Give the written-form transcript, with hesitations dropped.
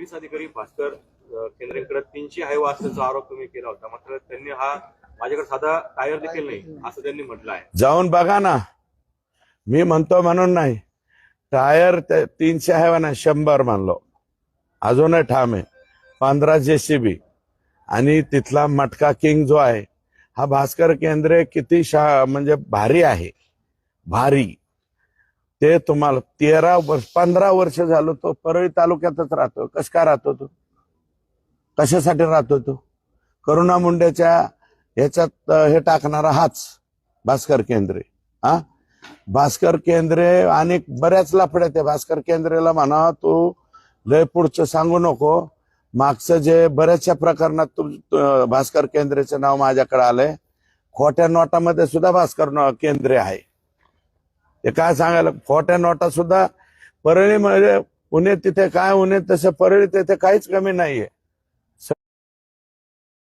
Police अधिकारी भास्कर केंद्रेकडे 300 आहे असल्याचा आरोप तुम्ही केला होता, मात्र त्यांनी हा माझ्याकडे साधा टायर देखील नाही असं त्यांनी म्हटलं आहे. जाऊन बघा ना, मी म्हणतो म्हणून नाही. टायर 300 आहे ना, 100 मानलो. अजूनही ठाम आहे. 15 JCB आणि तिथला मटका किंग जो आहे हा भास्कर केंद्रे किती म्हणजे भारी आहे, भारी. ते तुम्हाला 15 वर्ष झालं तो परळी तालुक्यातच राहतो. कस काय राहतो तो? कशासाठी राहतो तो? करुणा मुंडेच्या ह्याच्यात हे टाकणारा हाच भास्कर केंद्रे. हा, भास्कर केंद्रे आणि बऱ्याच लफड्यात आहे. भास्कर केंद्रेला म्हणा तू लय पुढचं सांगू नको. मागचं जे बऱ्याचशा प्रकरणात भास्कर केंद्रेचं नाव माझ्याकडे आलंय. खोट्या नोटामध्ये सुद्धा भास्कर केंद्रे आहे. ते काय सांगायला, खोट्या नोटा सुद्धा परळीमध्ये, पुणे तिथे काय, पुणे तसं परळी तिथे काहीच कमी नाहीये.